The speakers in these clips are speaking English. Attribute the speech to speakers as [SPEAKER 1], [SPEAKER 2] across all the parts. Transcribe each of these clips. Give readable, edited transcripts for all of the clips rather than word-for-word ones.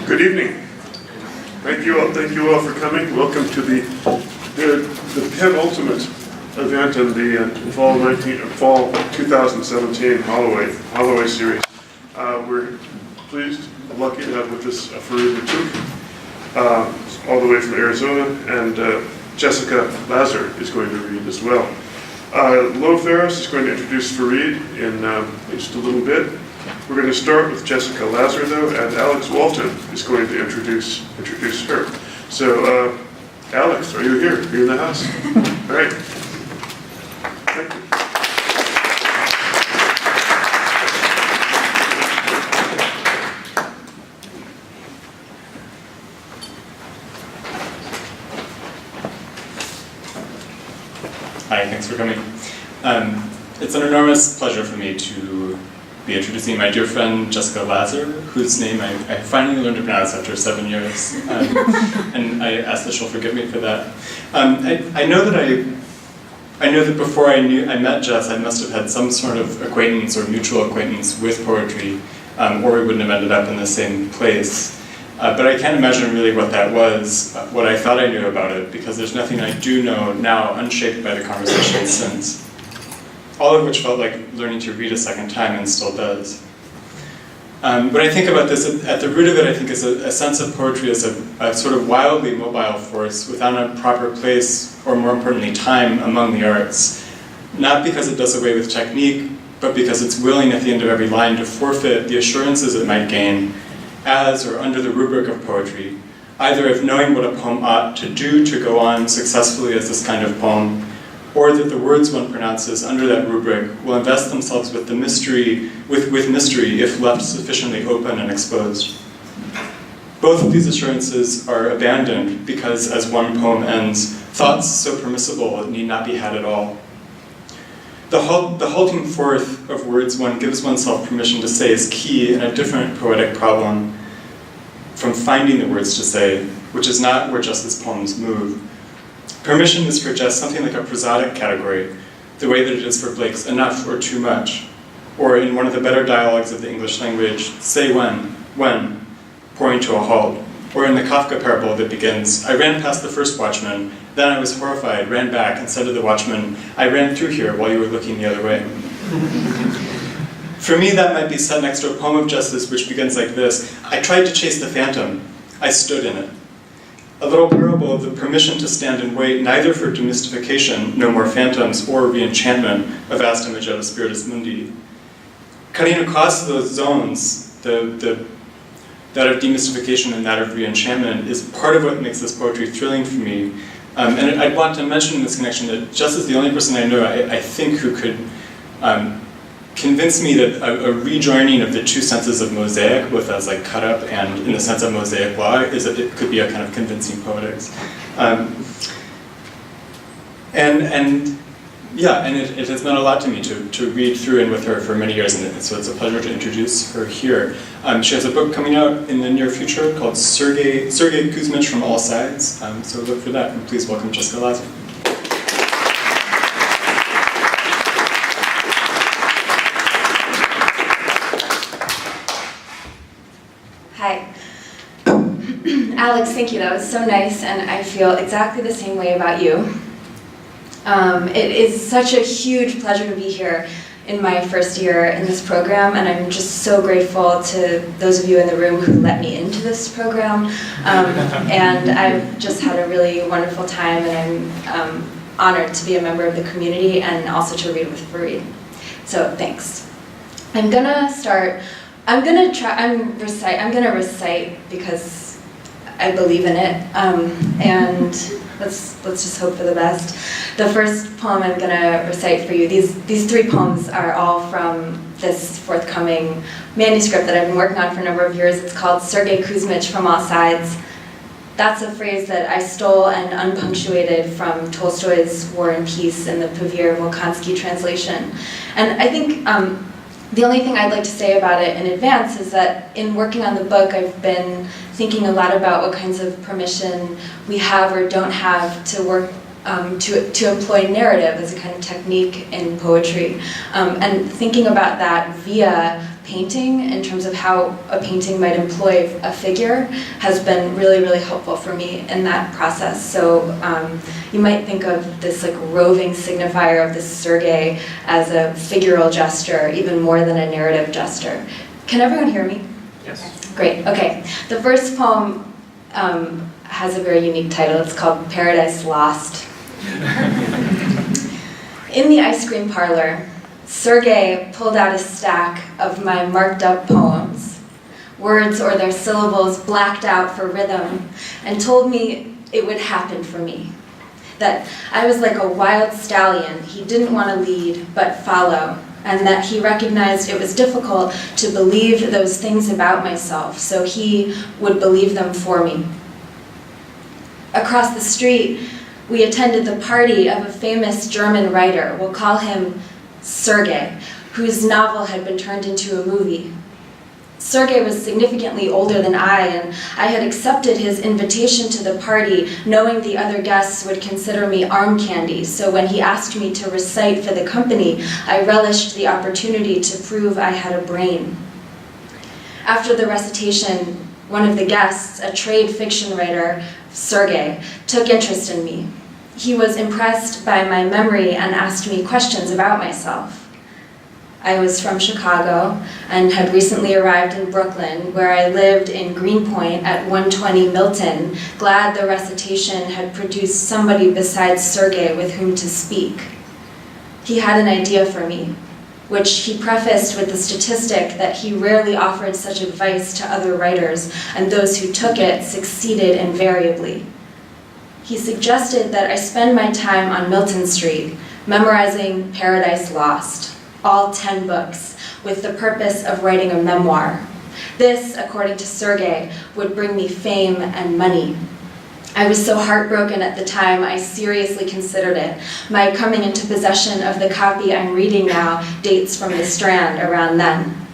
[SPEAKER 1] Good evening. Thank you all for coming. Welcome to the penultimate event in the fall 2017 Holloway series. We're pleased and lucky to have with us Farid Matuk, all the way from Arizona, and Jessica Lazar is going to read as well. Lo Ferris is going to introduce Farid in just a little bit. We're going to start with Jessica Lazar, though, and Alex Walton is going to introduce her. So, Alex, are you here? You're in the house? All right. Thank you.
[SPEAKER 2] Hi, thanks for coming. It's an enormous pleasure for me to be introducing my dear friend Jessica Lazar, whose name I finally learned to pronounce after 7 years, and I ask that she'll forgive me for that. I know that before I met Jess, I must have had some sort of acquaintance or mutual acquaintance with poetry, or we wouldn't have ended up in the same place. But I can't imagine really what that was, what I thought I knew about it, because there's nothing I do know now unshaped by the conversation since. All of which felt like learning to read a second time and still does. When I think about this, at the root of it, I think is a sense of poetry as a sort of wildly mobile force without a proper place, or more importantly, time among the arts. Not because it does away with technique, but because it's willing at the end of every line to forfeit the assurances it might gain as or under the rubric of poetry, either of knowing what a poem ought to do to go on successfully as this kind of poem, or that the words one pronounces under that rubric will invest themselves with mystery if left sufficiently open and exposed. Both of these assurances are abandoned because, as one poem ends, thoughts so permissible need not be had at all. The halting forth of words one gives oneself permission to say is key in a different poetic problem from finding the words to say, which is not where Jess's poems move. Permission is for Jess something like a prosodic category, the way that it is for Blake's enough or too much, or in one of the better dialogues of the English language, say when, pouring to a halt, or in the Kafka parable that begins, I ran past the first watchman, then I was horrified, ran back, and said to the watchman, I ran through here while you were looking the other way. For me, that might be set next to a poem of Jess's which begins like this, I tried to chase the phantom, I stood in it. A little parable of the permission to stand and wait, neither for demystification, no more phantoms, or reenchantment of Asta Magetta Spiritus Mundi. Cutting across those zones, that of demystification and that of reenchantment, is part of what makes this poetry thrilling for me. And I'd want to mention in this connection that Jess is the only person I know, I think, who could convince me that a rejoining of the two senses of mosaic, both as like cut up and in the sense of mosaic law, is that it could be a kind of convincing poetics. It has meant a lot to me to read through and with her for many years, and so it's a pleasure to introduce her here. She has a book coming out in the near future called Sergei Kuzmich from All Sides, so look for that, and please welcome Jessica Lazar.
[SPEAKER 3] Hi. Alex, thank you. That was so nice, and I feel exactly the same way about you. It is such a huge pleasure to be here in my first year in this program, and I'm just so grateful to those of you in the room who let me into this program. And I've just had a really wonderful time, and I'm honored to be a member of the community and also to read with Farid. So thanks. I'm gonna recite because I believe in it, and let's just hope for the best. The first poem I'm gonna recite for you, these three poems are all from this forthcoming manuscript that I've been working on for a number of years. It's called Sergei Kuzmich from All Sides. That's a phrase that I stole and unpunctuated from Tolstoy's War and Peace in the Pavir-Volkansky translation. And I think the only thing I'd like to say about it in advance is that in working on the book, I've been thinking a lot about what kinds of permission we have or don't have to work to employ narrative as a kind of technique in poetry, and thinking about that via painting in terms of how a painting might employ a figure has been really, really helpful for me in that process. So you might think of this like roving signifier of this Sergei as a figural gesture, even more than a narrative gesture. Can everyone hear me?
[SPEAKER 1] Yes.
[SPEAKER 3] Great, okay. The first poem has a very unique title. It's called Paradise Lost. In the ice cream parlor, Sergei pulled out a stack of my marked up poems, words or their syllables blacked out for rhythm, and told me it would happen for me. That I was like a wild stallion. He didn't want to lead, but follow, and that he recognized it was difficult to believe those things about myself, so he would believe them for me. Across the street, we attended the party of a famous German writer, we'll call him Sergei, whose novel had been turned into a movie. Sergei was significantly older than I, and I had accepted his invitation to the party, knowing the other guests would consider me arm candy, so when he asked me to recite for the company, I relished the opportunity to prove I had a brain. After the recitation, one of the guests, a trade fiction writer, Sergei, took interest in me. He was impressed by my memory and asked me questions about myself. I was from Chicago and had recently arrived in Brooklyn, where I lived in Greenpoint at 120 Milton, glad the recitation had produced somebody besides Sergei with whom to speak. He had an idea for me, which he prefaced with the statistic that he rarely offered such advice to other writers, and those who took it succeeded invariably. He suggested that I spend my time on Milton Street, memorizing Paradise Lost, all 10 books, with the purpose of writing a memoir. This, according to Sergei, would bring me fame and money. I was so heartbroken at the time, I seriously considered it. My coming into possession of the copy I'm reading now dates from the Strand around then.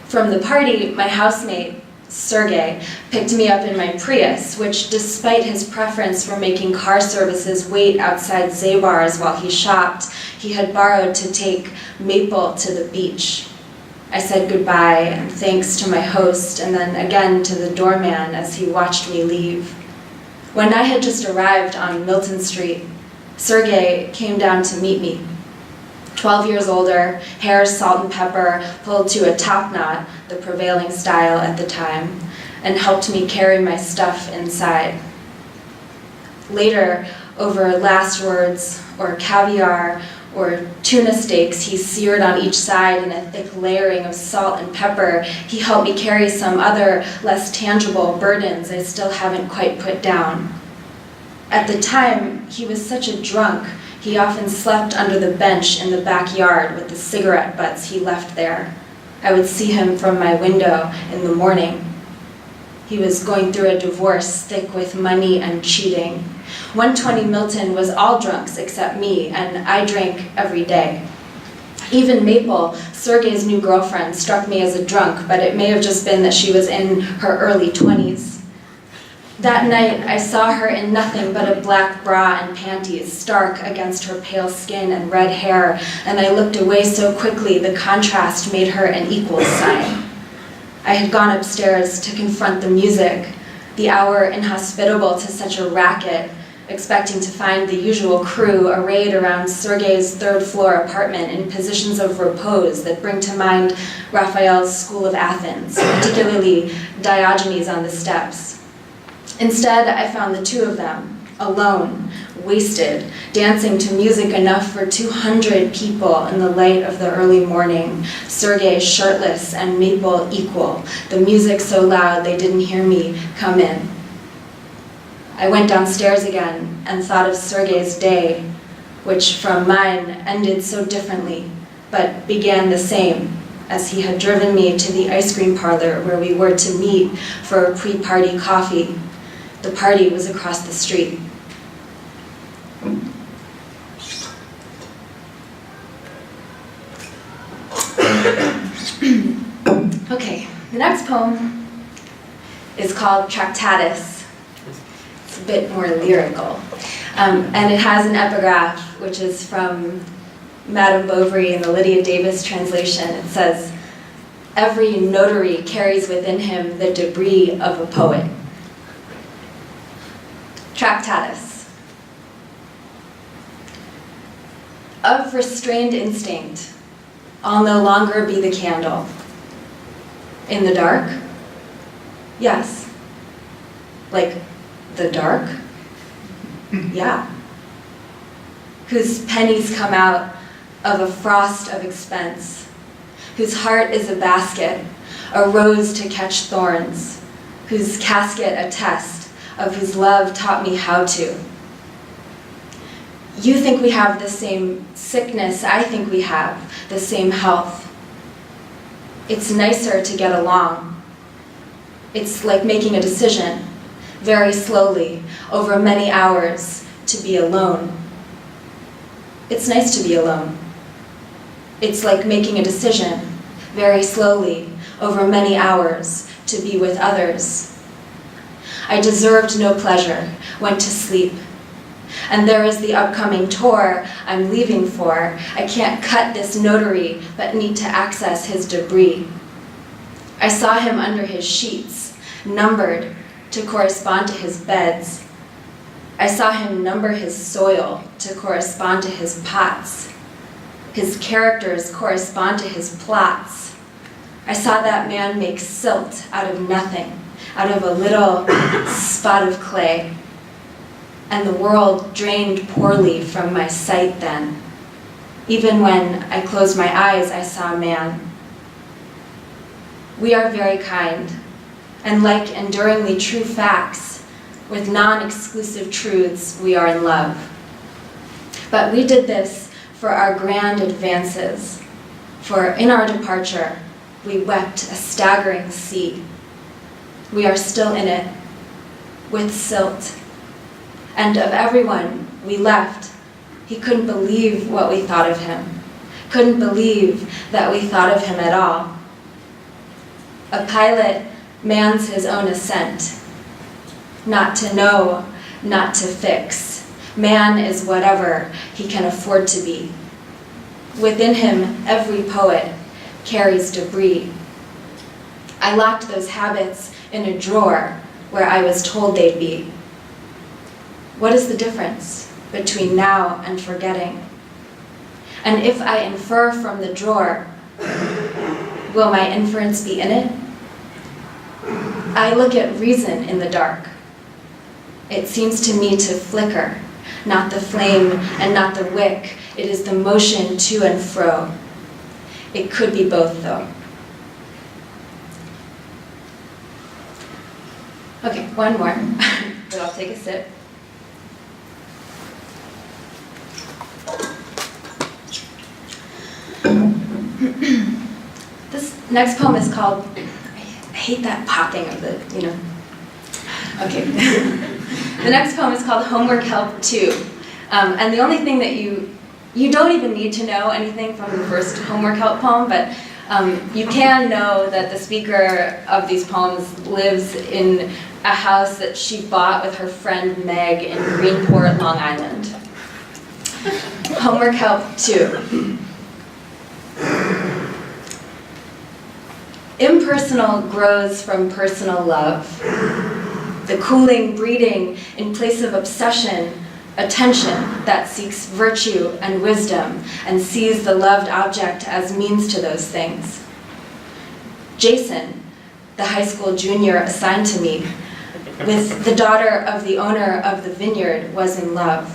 [SPEAKER 3] From the party, my housemate, Sergei, picked me up in my Prius, which, despite his preference for making car services wait outside Zabar's while he shopped, he had borrowed to take Maple to the beach. I said goodbye and thanks to my host, and then again to the doorman as he watched me leave. When I had just arrived on Milton Street, Sergei came down to meet me. 12 years older, hair salt and pepper, pulled to a top knot, the prevailing style at the time, and helped me carry my stuff inside. Later, over last words, or caviar, or tuna steaks he seared on each side in a thick layering of salt and pepper, he helped me carry some other, less tangible burdens I still haven't quite put down. At the time, he was such a drunk, he often slept under the bench in the backyard with the cigarette butts he left there. I would see him from my window in the morning. He was going through a divorce thick with money and cheating. 120 Milton was all drunks except me, and I drank every day. Even Maple, Sergei's new girlfriend, struck me as a drunk, but it may have just been that she was in her early 20s. That night, I saw her in nothing but a black bra and panties, stark against her pale skin and red hair, and I looked away so quickly the contrast made her an equals sign. I had gone upstairs to confront the music, the hour inhospitable to such a racket, expecting to find the usual crew arrayed around Sergei's third-floor apartment in positions of repose that bring to mind Raphael's School of Athens, particularly Diogenes on the steps. Instead, I found the two of them, alone, wasted, dancing to music enough for 200 people in the light of the early morning, Sergei shirtless and Maple equal, the music so loud they didn't hear me come in. I went downstairs again and thought of Sergei's day, which from mine ended so differently, but began the same, as he had driven me to the ice cream parlor where we were to meet for a pre-party coffee. The party was across the street. Okay, the next poem is called Tractatus. It's a bit more lyrical. And it has an epigraph, which is from Madame Bovary in the Lydia Davis translation. It says, Every notary carries within him the debris of a poet. Tractatus. Of restrained instinct, I'll no longer be the candle. In the dark? Yes. Like the dark? Yeah. Whose pennies come out of a frost of expense, whose heart is a basket, a rose to catch thorns, whose casket a test, of whose love taught me how to. You think we have the same sickness, I think we have the same health. It's nicer to get along. It's like making a decision, very slowly, over many hours, to be alone. It's nice to be alone. It's like making a decision, very slowly, over many hours, to be with others. I deserved no pleasure, went to sleep. And there is the upcoming tour I'm leaving for. I can't cut this notary, but need to access his debris. I saw him under his sheets, numbered to correspond to his beds. I saw him number his soil to correspond to his pots. His characters correspond to his plots. I saw that man make silt out of nothing, out of a little spot of clay. And the world drained poorly from my sight then. Even when I closed my eyes, I saw a man. We are very kind, and like enduringly true facts, with non-exclusive truths, we are in love. But we did this for our grand advances, for in our departure, we wept a staggering sea. We are still in it, with silt. And of everyone we left, he couldn't believe what we thought of him, couldn't believe that we thought of him at all. A pilot mans his own ascent, not to know, not to fix. Man is whatever he can afford to be. Within him, every poet carries debris. I locked those habits in a drawer where I was told they'd be. What is the difference between now and forgetting? And if I infer from the drawer, will my inference be in it? I look at reason in the dark. It seems to me to flicker, not the flame and not the wick. It is the motion to and fro. It could be both, though. Okay, one more, but I'll take a sip. This next poem is called, I hate that popping of the, Okay. The next poem is called Homework Help 2. And the only thing that you don't even need to know anything from the first Homework Help poem, but you can know that the speaker of these poems lives in a house that she bought with her friend Meg in Greenport, Long Island. Homework Help 2. Impersonal grows from personal love. The cooling breeding in place of obsession, attention that seeks virtue and wisdom and sees the loved object as means to those things. Jason, the high school junior assigned to me, with the daughter of the owner of the vineyard, was in love.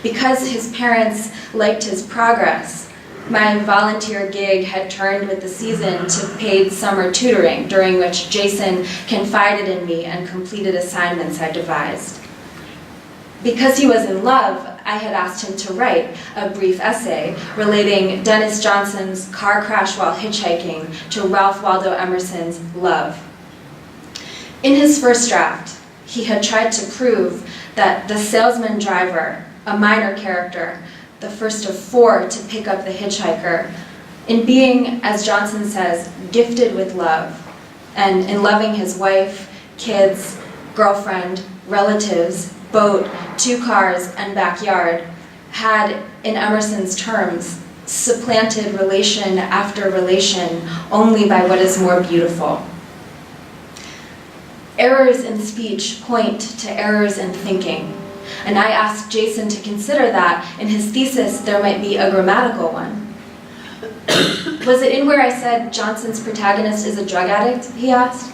[SPEAKER 3] Because his parents liked his progress, my volunteer gig had turned with the season to paid summer tutoring, during which Jason confided in me and completed assignments I devised. Because he was in love, I had asked him to write a brief essay relating Dennis Johnson's car crash while hitchhiking to Ralph Waldo Emerson's Love. In his first draft, he had tried to prove that the salesman driver, a minor character, the first of 4 to pick up the hitchhiker, in being, as Johnson says, gifted with love, and in loving his wife, kids, girlfriend, relatives, boat, 2 cars, and backyard, had, in Emerson's terms, supplanted relation after relation only by what is more beautiful. Errors in speech point to errors in thinking, and I asked Jason to consider that in his thesis there might be a grammatical one. Was it in where I said Johnson's protagonist is a drug addict, he asked.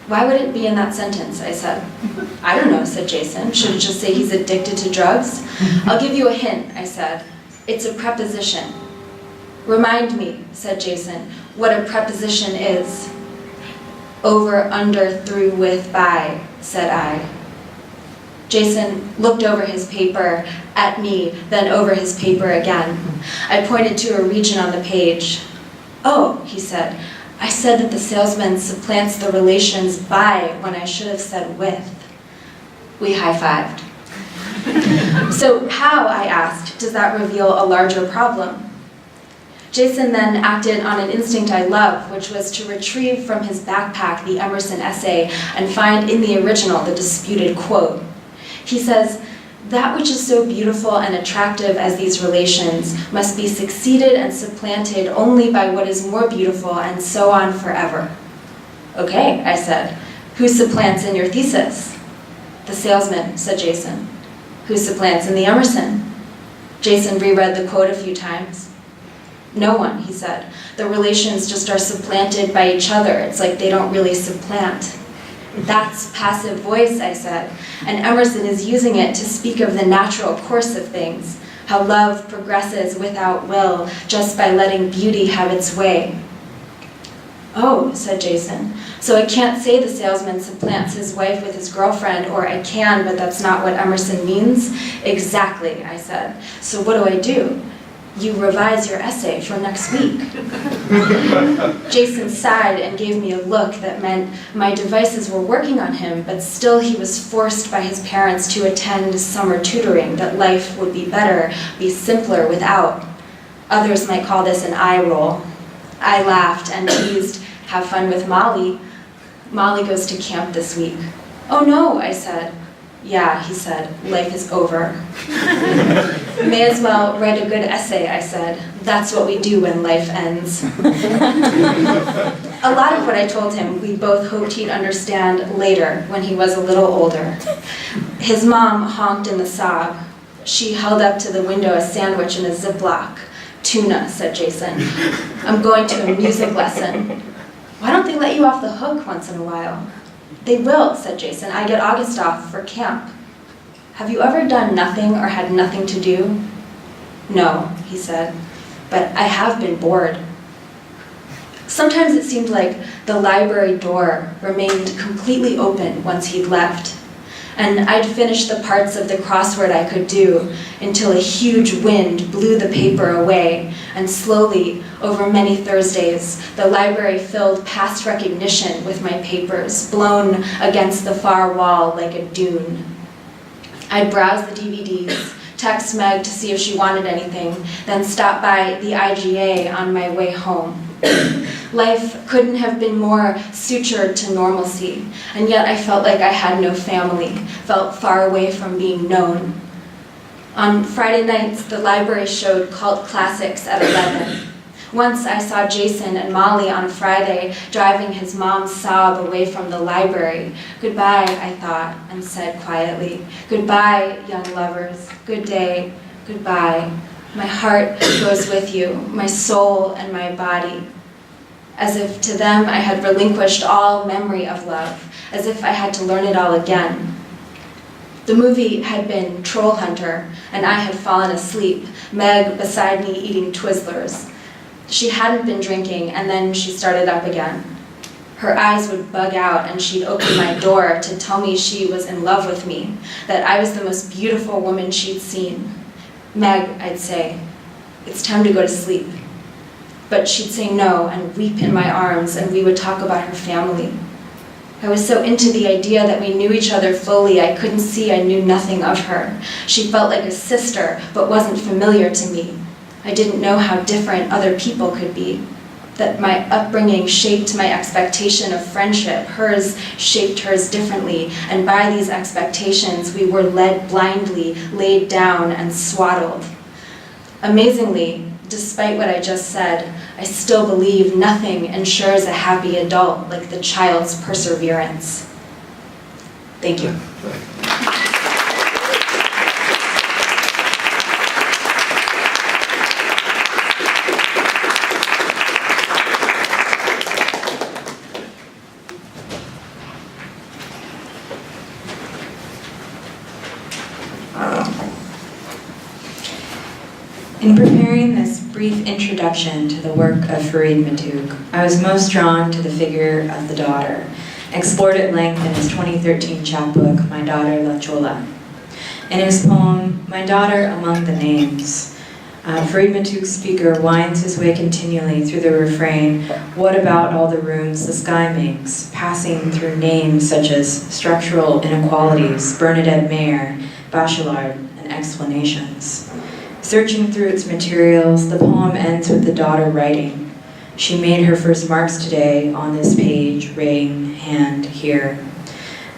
[SPEAKER 3] Why would it be in that sentence, I said. I don't know, said Jason. Should it just say he's addicted to drugs? I'll give you a hint, I said. It's a preposition. Remind me, said Jason, what a preposition is. Over, under, through, with, by, said I. Jason looked over his paper at me, then over his paper again. I pointed to a region on the page. Oh, he said, I said that the salesman supplants the relations by when I should have said with. We high-fived. So how, I asked, does that reveal a larger problem? Jason then acted on an instinct I love, which was to retrieve from his backpack the Emerson essay and find in the original the disputed quote. He says, that which is so beautiful and attractive as these relations must be succeeded and supplanted only by what is more beautiful, and so on forever. Okay, I said. Who supplants in your thesis? The salesman, said Jason. Who supplants in the Emerson? Jason reread the quote a few times. No one, he said. The relations just are supplanted by each other. It's like they don't really supplant. That's passive voice, I said, and Emerson is using it to speak of the natural course of things, how love progresses without will, just by letting beauty have its way. Oh, said Jason, so I can't say the salesman supplants his wife with his girlfriend, or I can, but that's not what Emerson means? Exactly, I said. So what do? You revise your essay for next week. Jason sighed and gave me a look that meant my devices were working on him, but still he was forced by his parents to attend summer tutoring, that life would be better, be simpler without. Others might call this an eye roll. I laughed and teased, have fun with Molly. Molly goes to camp this week. Oh no, I said. Yeah, he said, life is over. May as well write a good essay, I said. That's what we do when life ends. A lot of what I told him, we both hoped he'd understand later, when he was a little older. His mom honked in the sob. She held up to the window a sandwich in a Ziploc. Tuna, said Jason. I'm going to a music lesson. Why don't they let you off the hook once in a while? They will, said Jason. I get August off for camp. Have you ever done nothing or had nothing to do? No, he said, but I have been bored. Sometimes it seemed like the library door remained completely open once he'd left, and I'd finish the parts of the crossword I could do until a huge wind blew the paper away, and slowly, over many Thursdays, the library filled past recognition with my papers, blown against the far wall like a dune. I'd browse the DVDs, text Meg to see if she wanted anything, then stop by the IGA on my way home. Life couldn't have been more sutured to normalcy, and yet I felt like I had no family, felt far away from being known. On Friday nights, the library showed cult classics at 11. Once I saw Jason and Molly on a Friday driving his mom's Saab away from the library. Goodbye, I thought, and said quietly. Goodbye, young lovers. Good day. Goodbye. My heart goes with you, my soul and my body. As if to them I had relinquished all memory of love, as if I had to learn it all again. The movie had been Troll Hunter, and I had fallen asleep, Meg beside me eating Twizzlers. She hadn't been drinking, and then she started up again. Her eyes would bug out, and she'd open my door to tell me she was in love with me, that I was the most beautiful woman she'd seen. Meg, I'd say, it's time to go to sleep. But she'd say no and weep in my arms, and we would talk about her family. I was so into the idea that we knew each other fully, I couldn't see I knew nothing of her. She felt like a sister, but wasn't familiar to me. I didn't know how different other people could be, that my upbringing shaped my expectation of friendship, hers shaped hers differently, and by these expectations we were led blindly, laid down, and swaddled. Amazingly, despite what I just said, I still believe nothing ensures a happy adult like the child's perseverance. Thank you. In preparing this brief introduction to the work of Farid Matuk, I was most drawn to the figure of the daughter, explored at length in his 2013 chapbook, My Daughter La Chola. In his poem, My Daughter Among the Names, Farid Matuk's speaker winds his way continually through the refrain, what about all the runes the sky makes, passing through names such as structural inequalities, Bernadette Mayer, Bachelard, and explanations. Searching through its materials, the poem ends with the daughter writing. She made her first marks today on this page, ring, hand, here.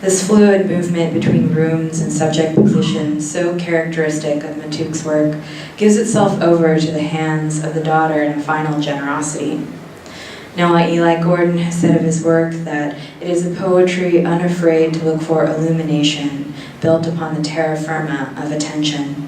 [SPEAKER 3] This fluid movement between rooms and subject positions, so characteristic of Matuk's work, gives itself over to the hands of the daughter in a final generosity. Noah Eli Gordon has said of his work that it is a poetry unafraid to look for illumination, built upon the terra firma of attention.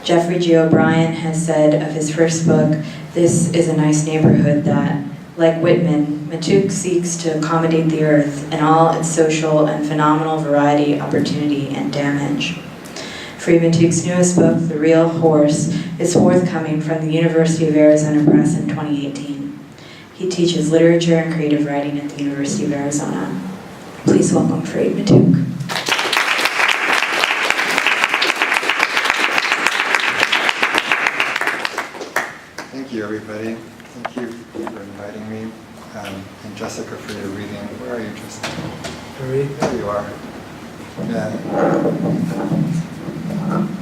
[SPEAKER 3] Jeffrey G. O'Brien has said of his first book, this is a nice neighborhood that, like Whitman, Matuk seeks to accommodate the earth in all its social and phenomenal variety, opportunity, and damage. Farid Matuk's newest book, The Real Horse, is forthcoming from the University of Arizona Press in 2018. He teaches literature and creative writing at the University of Arizona. Please welcome Farid Matuk.
[SPEAKER 4] Thank you, everybody. Thank you for inviting me. And Jessica for your reading. Where are you, Jessica? There you are. Yeah.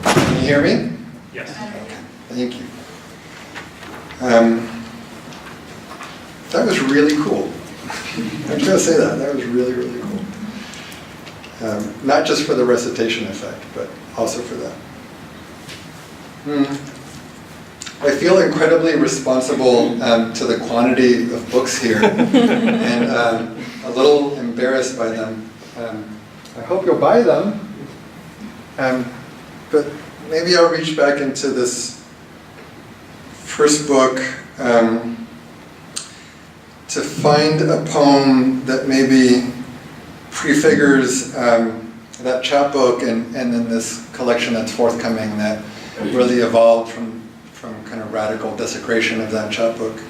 [SPEAKER 4] Can you hear me?
[SPEAKER 1] Yes.
[SPEAKER 4] Okay. Thank you. That was really cool. I'm just going to say that. That was really, really cool. Not just for the recitation effect, but also for that. I feel incredibly responsible to the quantity of books here, and a little embarrassed by them. I hope you'll buy them, but maybe I'll reach back into this first book to find a poem that maybe prefigures that chapbook and then this collection that's forthcoming that really evolved from kind of radical desecration of that chapbook.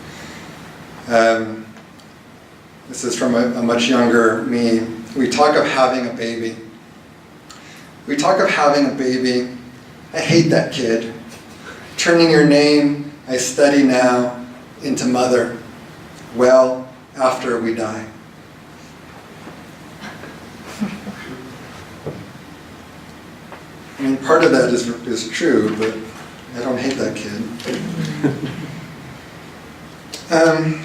[SPEAKER 4] This is from a much younger me. We talk of having a baby. We talk of having a baby. I hate that kid. Turning your name, I study now, into mother. Well, after we die. I mean, part of that is true, but I don't hate that kid.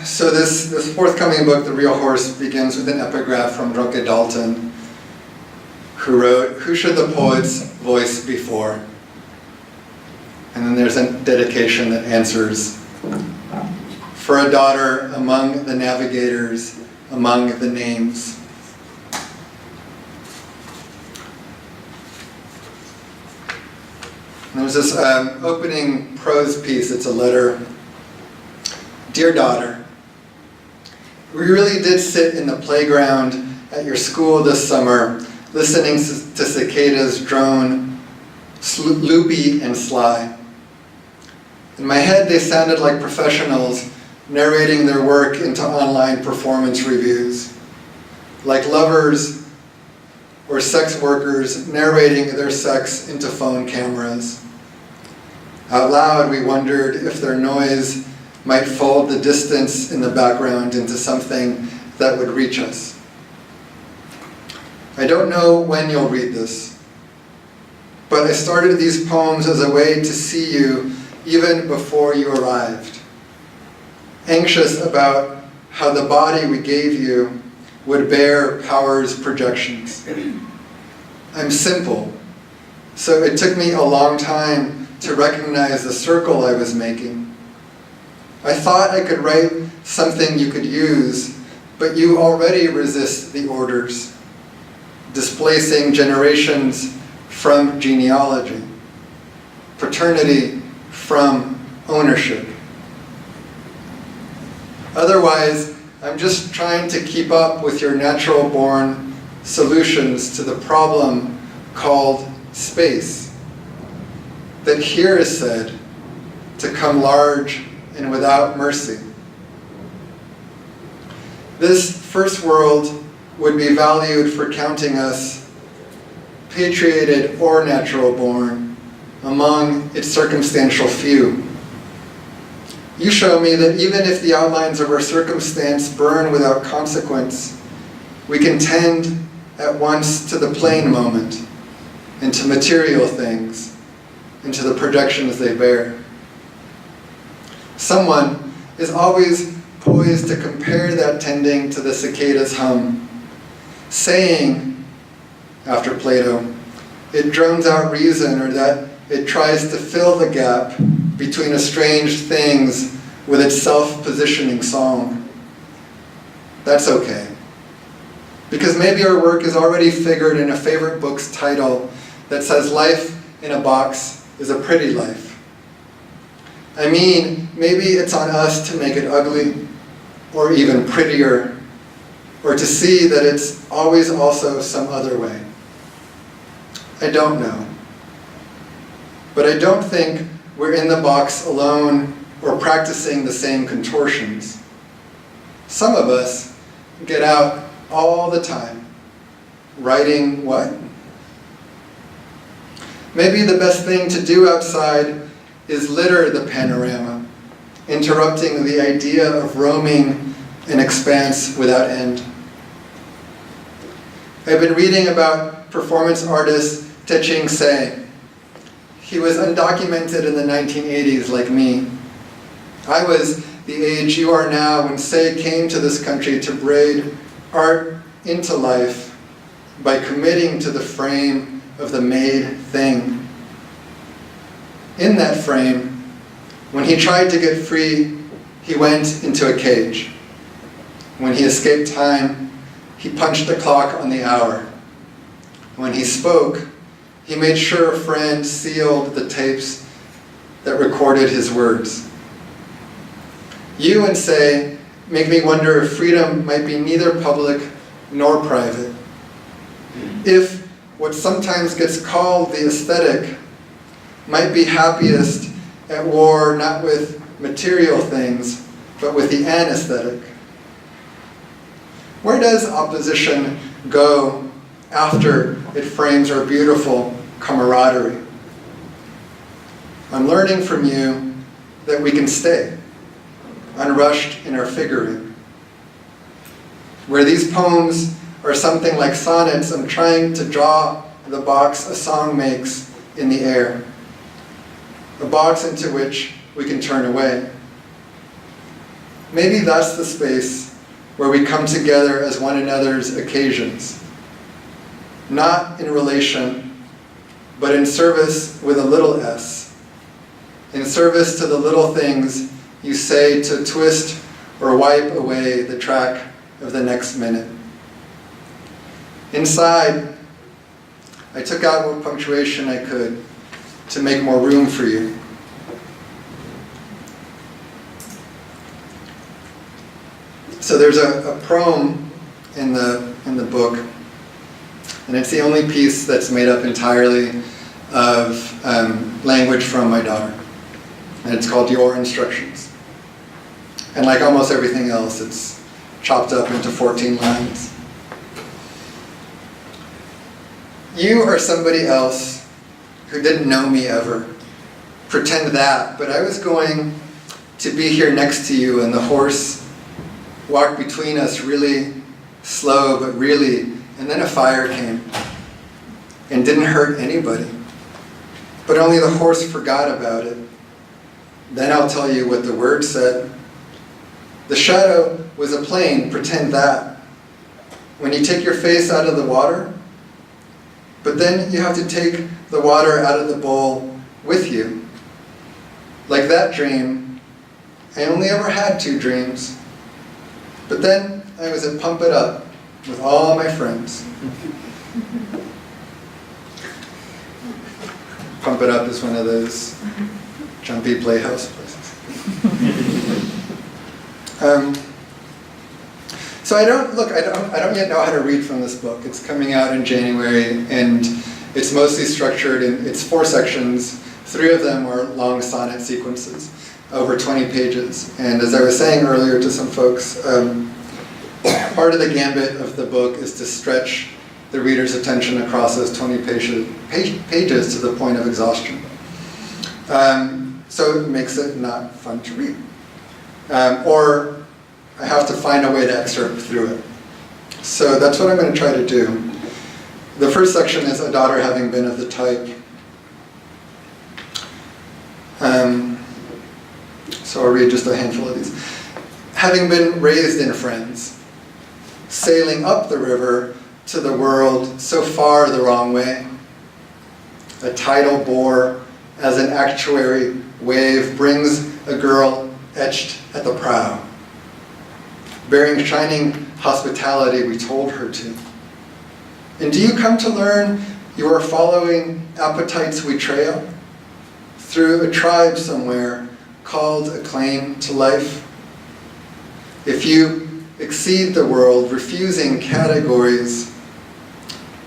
[SPEAKER 4] So this forthcoming book, The Real Horse, begins with an epigraph from Roque Dalton, who wrote, "Who should the poet's voice be for?" And then there's a dedication that answers, "For a daughter among the navigators, among the names." And there's this opening prose piece. It's a letter. "Dear daughter, we really did sit in the playground at your school this summer, listening to cicadas drone, loopy and sly. In my head, they sounded like professionals narrating their work into online performance reviews, like lovers or sex workers narrating their sex into phone cameras. Out loud, we wondered if their noise might fold the distance in the background into something that would reach us. I don't know when you'll read this, but I started these poems as a way to see you even before you arrived, anxious about how the body we gave you would bear power's projections. I'm simple, so it took me a long time to recognize the circle I was making, I thought I could write something you could use, but you already resist the orders, displacing generations from genealogy, paternity from ownership. Otherwise, I'm just trying to keep up with your natural-born solutions to the problem called space, that here is said to come large and without mercy. This first world would be valued for counting us, patriated or natural-born, among its circumstantial few. You show me that even if the outlines of our circumstance burn without consequence, we can tend at once to the plain moment, and to material things, and to the projections they bear. Someone is always poised to compare that tending to the cicada's hum, saying, after Plato, it drones out reason, or that it tries to fill the gap between estranged things with its self-positioning song. That's okay. Because maybe our work is already figured in a favorite book's title that says life in a box is a pretty life. I mean, maybe it's on us to make it ugly, or even prettier, or to see that it's always also some other way. I don't know. But I don't think we're in the box alone or practicing the same contortions. Some of us get out all the time. Writing what? Maybe the best thing to do outside is litter the panorama, interrupting the idea of roaming an expanse without end. I've been reading about performance artist Teching Se. He was undocumented in the 1980s like me. I was the age you are now when Se came to this country to braid art into life by committing to the frame of the made thing. In that frame, when he tried to get free, he went into a cage. When he escaped time, he punched the clock on the hour. When he spoke, he made sure a friend sealed the tapes that recorded his words. You and Se make me wonder if freedom might be neither public nor private. If what sometimes gets called the aesthetic might be happiest at war not with material things, but with the anesthetic. Where does opposition go after it frames our beautiful camaraderie? I'm learning from you that we can stay, unrushed in our figuring. Where these poems are something like sonnets, I'm trying to draw the box a song makes in the air, a box into which we can turn away. Maybe that's the space where we come together as one another's occasions, not in relation, but in service with a little s, in service to the little things you say to twist or wipe away the track of the next minute. Inside, I took out what punctuation I could to make more room for you. So there's a poem in the book, and it's the only piece that's made up entirely of language from my daughter. And it's called Your Instructions. And like almost everything else, it's chopped up into 14 lines. You are somebody else who didn't know me ever. Pretend that, but I was going to be here next to you, and the horse walked between us really slow, but really, and then a fire came and didn't hurt anybody. But only the horse forgot about it. Then I'll tell you what the word said. The shadow was a plane, pretend that. When you take your face out of the water, but then you have to take the water out of the bowl with you. Like that dream, I only ever had 2 dreams. But then I was at Pump It Up with all my friends. Pump It Up is one of those jumpy playhouse places. So I don't yet know how to read from this book. It's coming out in January, and it's mostly structured in, it's 4 sections. 3 of them are long sonnet sequences, over 20 pages. And as I was saying earlier to some folks, part of the gambit of the book is to stretch the reader's attention across those 20 pages to the point of exhaustion. So it makes it not fun to read. Or I have to find a way to excerpt through it. So that's what I'm going to try to do. The first section is a daughter having been of the type. So I'll read just a handful of these. Having been raised in friends, sailing up the river to the world so far the wrong way, a tidal bore as an actuary wave brings a girl etched at the prow, bearing shining hospitality we told her to. And do you come to learn you are following appetites we trail through a tribe somewhere called a claim to life? If you exceed the world, refusing categories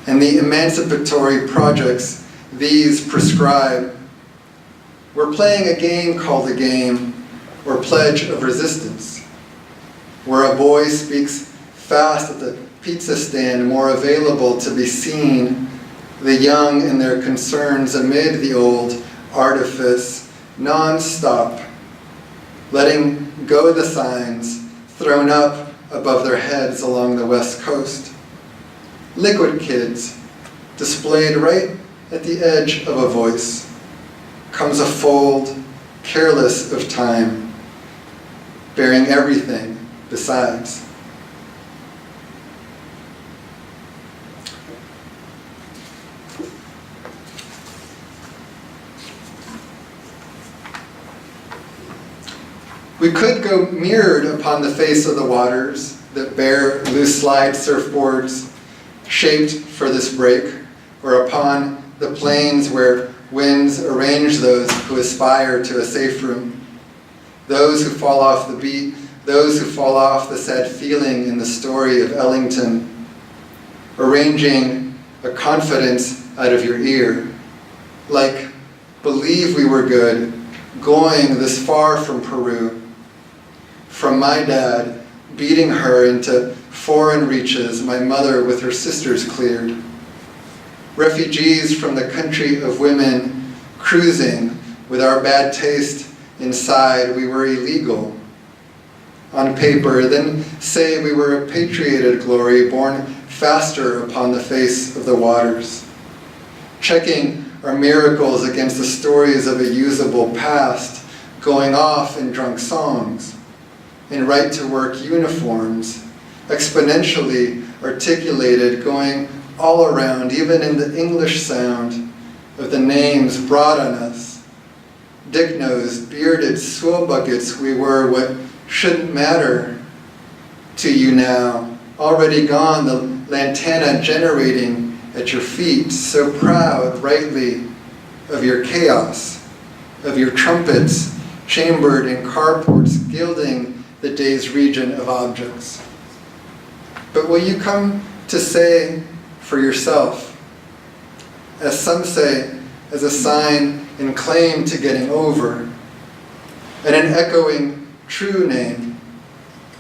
[SPEAKER 4] and the emancipatory projects these prescribe, we're playing a game called a game, or pledge of resistance, where a boy speaks fast at the pizza stand, more available to be seen, the young and their concerns amid the old artifice, non-stop, letting go the signs thrown up above their heads along the West Coast. Liquid kids, displayed right at the edge of a voice, comes a fold, careless of time, bearing everything besides. We could go mirrored upon the face of the waters that bear loose slide surfboards shaped for this break, or upon the plains where winds arrange those who aspire to a safe room, those who fall off the beat, those who fall off the sad feeling in the story of Ellington, arranging a confidence out of your ear, like, believe we were good, going this far from Peru, from my dad, beating her into foreign reaches my mother with her sisters cleared. Refugees from the country of women, cruising with our bad taste inside, we were illegal on paper, then say we were a patrioted glory born faster upon the face of the waters, checking our miracles against the stories of a usable past, going off in drunk songs, in right-to-work uniforms, exponentially articulated, going all around, even in the English sound of the names brought on us. Dick-nosed, bearded swill buckets, we were what shouldn't matter to you now. Already gone, the lantana generating at your feet, so proud, rightly, of your chaos, of your trumpets, chambered in carports, gilding the day's region of objects. But will you come to say for yourself, as some say, as a sign and claim to getting over, and an echoing true name,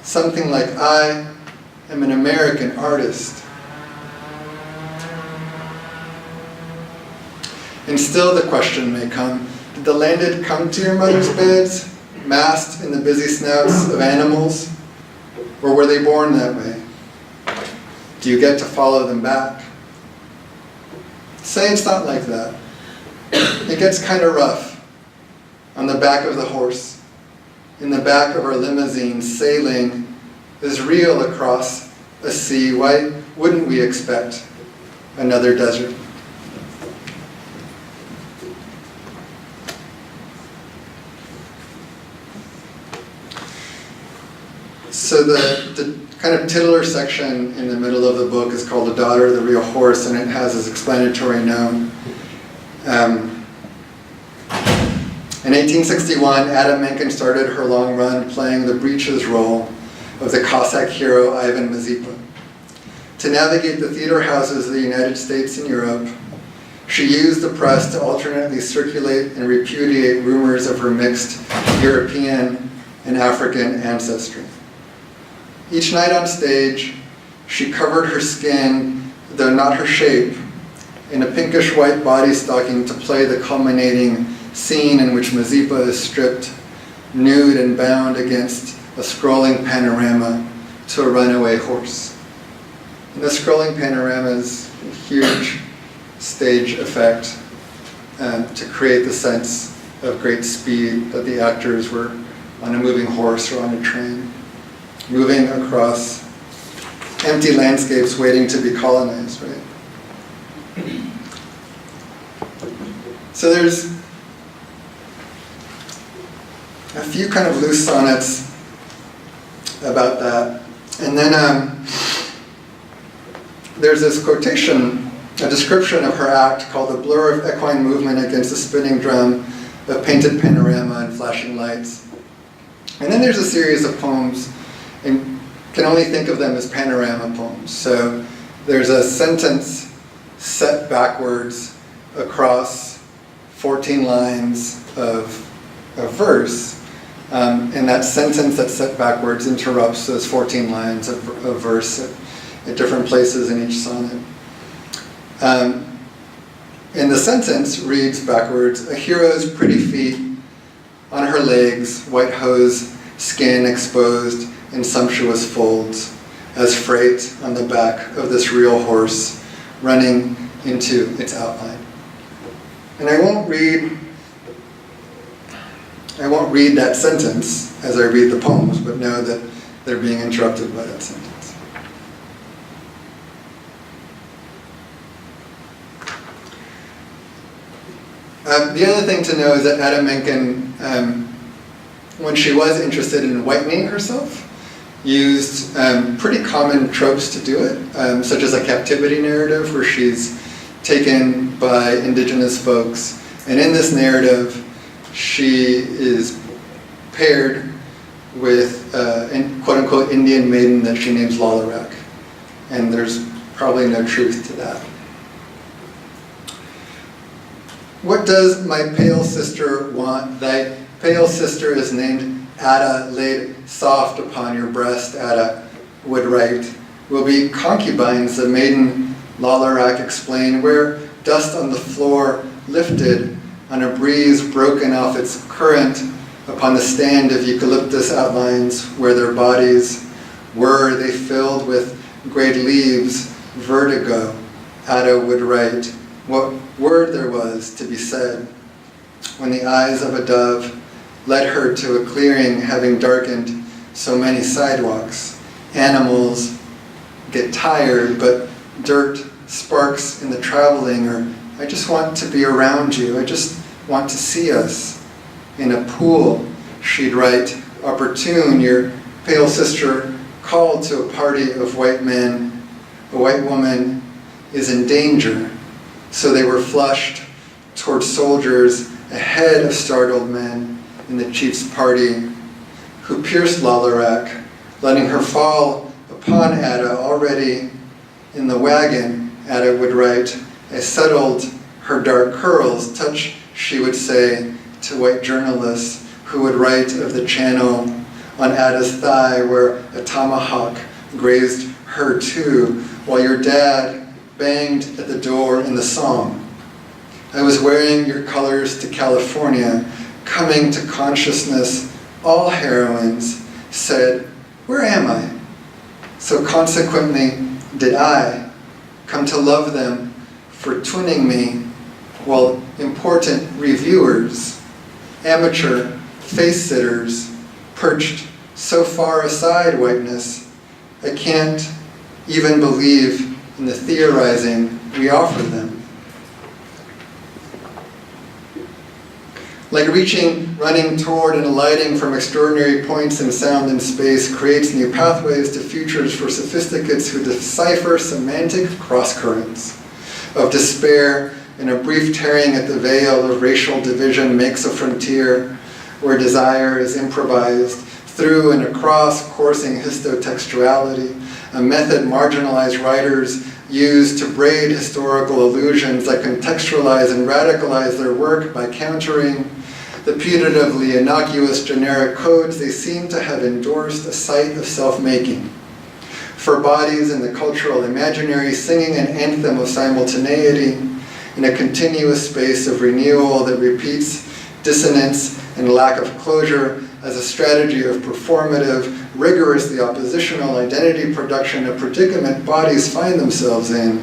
[SPEAKER 4] something like I am an American artist. And still the question may come, did the landed come to your mother's beds, masked in the busy snouts of animals, or were they born that way? Do you get to follow them back? Say it's not like that. It gets kind of rough on the back of the horse, in the back of our limousine, sailing is real across a sea. Why wouldn't we expect another desert? So the kind of titular section in the middle of the book is called The Daughter of the Real Horse, and it has this explanatory note. In 1861, Ada Menken started her long run playing the breeches role of the Cossack hero Ivan Mazepa. To navigate the theater houses of the United States and Europe, she used the press to alternately circulate and repudiate rumors of her mixed European and African ancestry. Each night on stage, she covered her skin, though not her shape, in a pinkish-white body stocking to play the culminating scene in which Mazepa is stripped, nude and bound against a scrolling panorama to a runaway horse. And the scrolling panorama is a huge stage effect to create the sense of great speed that the actors were on a moving horse or on a train, moving across empty landscapes waiting to be colonized, right? So there's a few kind of loose sonnets about that. And then there's this quotation, a description of her act called The Blur of Equine Movement Against the Spinning Drum of Painted Panorama and Flashing Lights. And then there's a series of poems, and can only think of them as panorama poems. So there's a sentence set backwards across 14 lines of verse, and that sentence that's set backwards interrupts those 14 lines of verse at different places in each sonnet. And the sentence reads backwards, "A hero's pretty feet, on her legs, white hose, skin exposed in sumptuous folds, as freight on the back of this real horse, running into its outline." And I won't read that sentence as I read the poems, but know that they're being interrupted by that sentence. The other thing to know is that Ada Menken, when she was interested in whitening herself, used pretty common tropes to do it, such as a captivity narrative where she's taken by indigenous folks. And in this narrative, she is paired with a quote-unquote Indian maiden that she names Lalarak. And there's probably no truth to that. What does my pale sister want? Thy pale sister is named Ada, laid soft upon your breast, Ada would write. Will be concubines, the maiden Lalarak explained, where dust on the floor lifted on a breeze broken off its current upon the stand of eucalyptus outlines where their bodies were, they filled with great leaves, vertigo, Ada would write. What word there was to be said when the eyes of a dove led her to a clearing having darkened so many sidewalks. Animals get tired, but dirt sparks in the traveling, or I just want to be around you, I just want to see us. In a pool, she'd write, opportune, your pale sister called to a party of white men. A white woman is in danger. So they were flushed toward soldiers ahead of startled men in the chief's party, who pierced Lalarak, letting her fall upon Ada already in the wagon. Ada would write, I settled her dark curls, touch, she would say to white journalists who would write of the channel on Ada's thigh where a tomahawk grazed her too, while your dad banged at the door in the song. I was wearing your colors to California, coming to consciousness, all heroines said, where am I? So consequently did I come to love them for twinning me, while important reviewers, amateur face-sitters, perched so far aside whiteness, I can't even believe in the theorizing we offer them. Like reaching, running toward, and alighting from extraordinary points in sound and space creates new pathways to futures for sophisticates who decipher semantic crosscurrents of despair, and a brief tearing at the veil of racial division makes a frontier where desire is improvised through and across coursing histotextuality, a method marginalized writers use to braid historical illusions that contextualize and radicalize their work by countering the putatively innocuous generic codes they seem to have endorsed a site of self-making. For bodies in the cultural imaginary, singing an anthem of simultaneity in a continuous space of renewal that repeats dissonance and lack of closure as a strategy of performative, rigorously oppositional identity production, a predicament bodies find themselves in,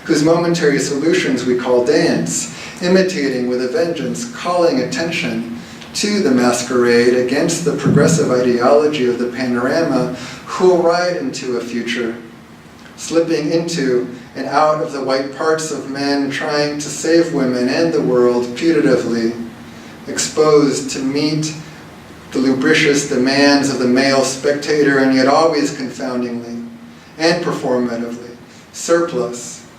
[SPEAKER 4] whose momentary solutions we call dance, imitating with a vengeance, calling attention to the masquerade against the progressive ideology of the panorama, who will ride into a future, slipping into and out of the white parts of men, trying to save women and the world putatively, exposed to meet the lubricious demands of the male spectator, and yet always confoundingly and performatively, surplus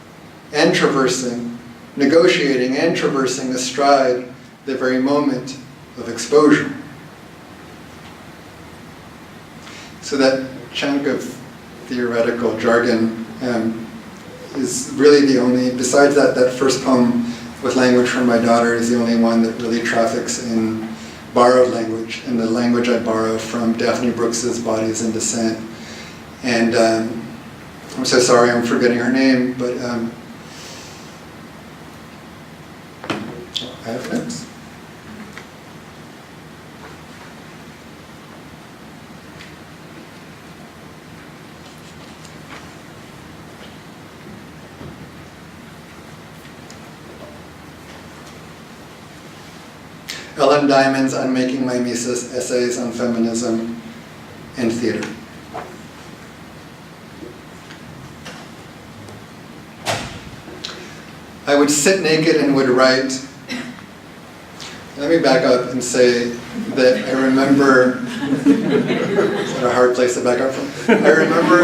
[SPEAKER 4] and traversing, negotiating and traversing astride the very moment of exposure. So that chunk of theoretical jargon is really the only, besides that first poem with language from my daughter is the only one that really traffics in borrowed language, and the language I borrow from Daphne Brooks's Bodies in Descent. And I'm so sorry I'm forgetting her name, but I have notes. Ellen Diamond's Unmaking My Mises, Essays on Feminism and Theater. I would sit naked and would write. Let me back up and say that I remember, is that a hard place to back up from? I remember,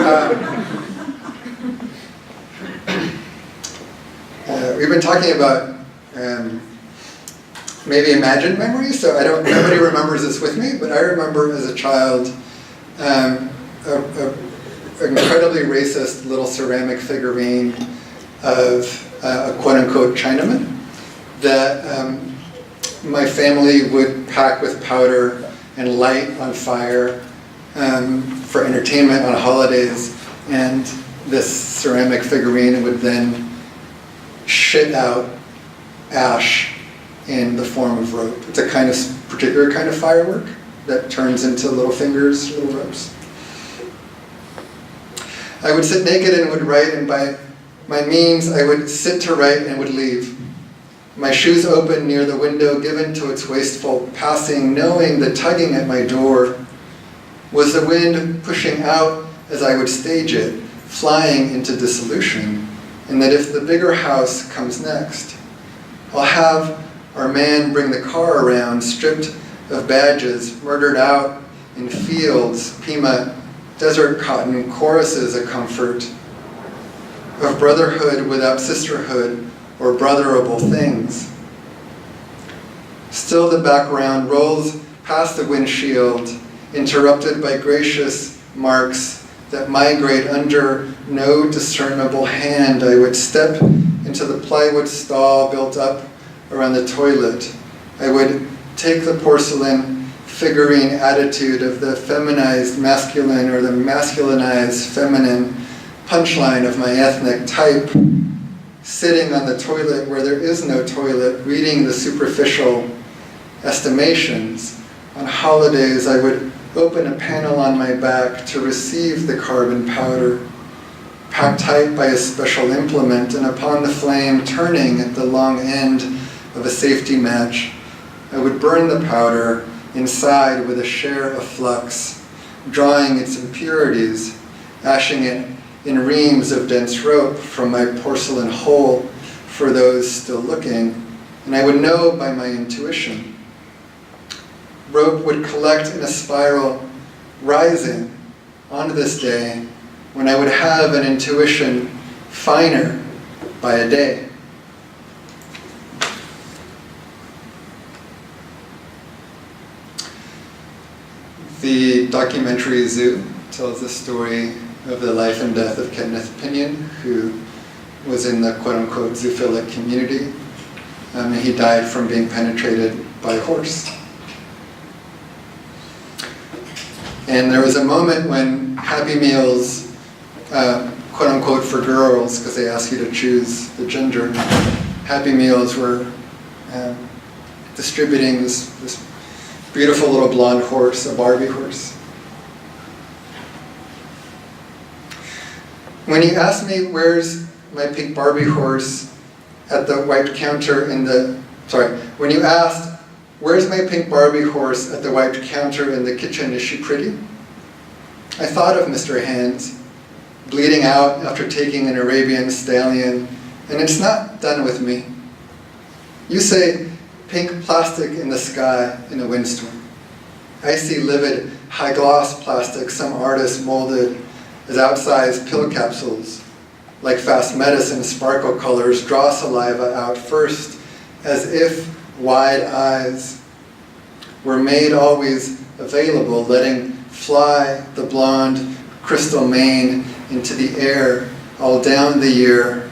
[SPEAKER 4] we've been talking about maybe imagined memories, so nobody remembers this with me, but I remember as a child an incredibly racist little ceramic figurine of a quote-unquote Chinaman that my family would pack with powder and light on fire for entertainment on holidays, and this ceramic figurine would then shit out ash in the form of rope. It's a particular kind of firework that turns into little fingers, little ropes. I would sit naked and would write, and by my means I would sit to write and would leave. My shoes open near the window, given to its wasteful passing, knowing the tugging at my door was the wind pushing out as I would stage it, flying into dissolution, and that if the bigger house comes next, I'll have our man bring the car around, stripped of badges, murdered out in fields, Pima, desert cotton, choruses a comfort of brotherhood without sisterhood or brotherable things. Still the background rolls past the windshield, interrupted by gracious marks that migrate under no discernible hand. I would step into the plywood stall built up around the toilet. I would take the porcelain figurine attitude of the feminized masculine or the masculinized feminine punchline of my ethnic type, sitting on the toilet where there is no toilet, reading the superficial estimations. On holidays, I would open a panel on my back to receive the carbon powder, packed tight by a special implement, and upon the flame turning at the long end of a safety match, I would burn the powder inside with a share of flux, drawing its impurities, ashing it in reams of dense rope from my porcelain hole for those still looking, and I would know by my intuition rope would collect in a spiral, rising on this day when I would have an intuition finer by a day. The documentary Zoo tells the story of the life and death of Kenneth Pinion, who was in the quote-unquote zoophilic community. And he died from being penetrated by a horse. And there was a moment when Happy Meals, quote-unquote for girls, because they ask you to choose the gender, Happy Meals were distributing this beautiful little blonde horse, a Barbie horse. When you asked me where's my pink Barbie horse at the white counter in the, when you asked where's my pink Barbie horse at the white counter in the kitchen, is she pretty? I thought of Mr. Hands, bleeding out after taking an Arabian stallion, and it's not done with me. You say pink plastic in the sky in a windstorm. I see livid, high-gloss plastic some artist molded as outsized pill capsules. Like fast medicine, sparkle colors draw saliva out first, as if wide eyes were made always available, letting fly the blonde crystal mane into the air all down the year.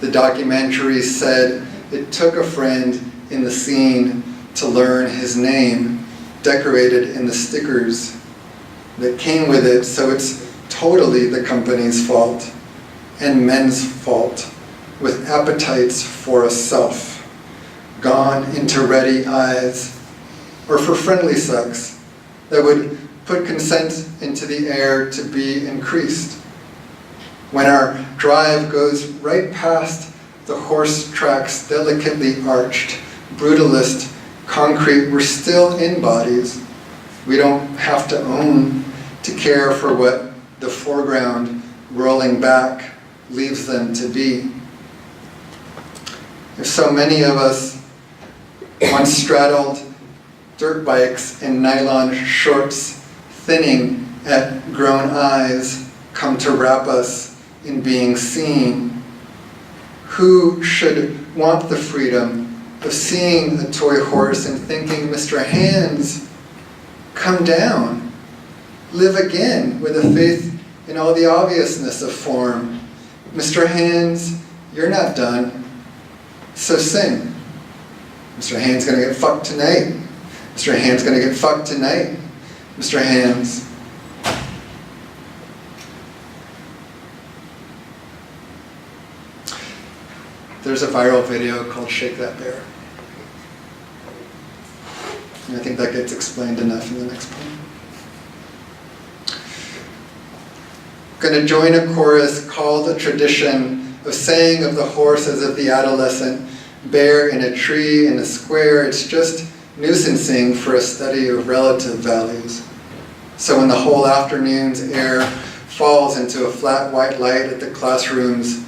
[SPEAKER 4] The documentary said it took a friend in the scene to learn his name, decorated in the stickers that came with it, so it's totally the company's fault and men's fault, with appetites for a self, gone into ready eyes, or for friendly sex that would put consent into the air to be increased. When our drive goes right past the horse tracks delicately arched, brutalist concrete, we're still in bodies. We don't have to own to care for what the foreground rolling back leaves them to be. If so many of us once straddled dirt bikes in nylon shorts, thinning at grown eyes, come to wrap us in being seen, who should want the freedom of seeing a toy horse and thinking, Mr. Hands, come down, live again with a faith in all the obviousness of form. Mr. Hands, you're not done, so sing. Mr. Hands gonna get fucked tonight. Mr. Hands gonna get fucked tonight. Mr. Hands. There's a viral video called Shake That Bear. And I think that gets explained enough in the next poem. Going to join a chorus called a tradition of saying of the horse as of the adolescent bear in a tree in a square. It's just nuisancing for a study of relative values. So when the whole afternoon's air falls into a flat white light at the classroom's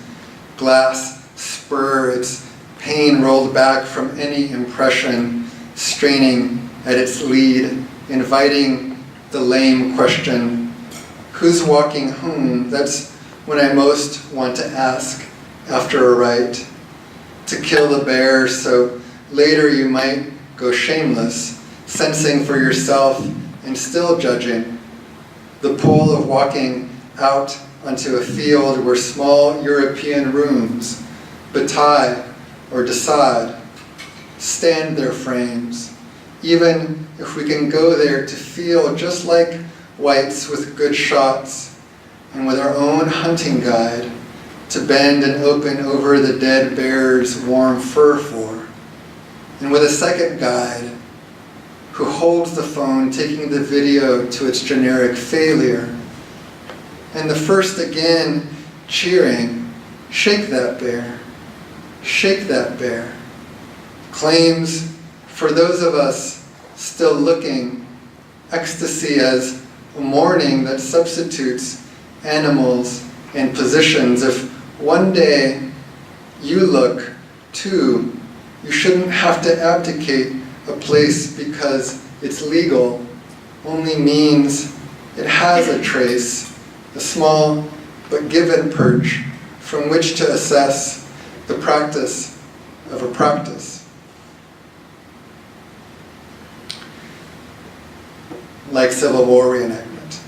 [SPEAKER 4] glass spur, its pain rolled back from any impression, straining at its lead, inviting the lame question, who's walking home? That's when I most want to ask after a rite. To kill the bear so later you might go shameless, sensing for yourself and still judging. The pull of walking out onto a field where small European rooms, Bataille or Desaad, stand their frames, even if we can go there to feel just like whites with good shots and with our own hunting guide to bend and open over the dead bear's warm fur for, and with a second guide who holds the phone taking the video to its generic failure, and the first again cheering, shake that bear, shake that bear, claims for those of us still looking ecstasy as a morning that substitutes animals and positions. If one day you look too, you shouldn't have to abdicate a place because it's legal only means it has a trace, a small but given perch from which to assess the practice of a practice. Like Civil War reenactment.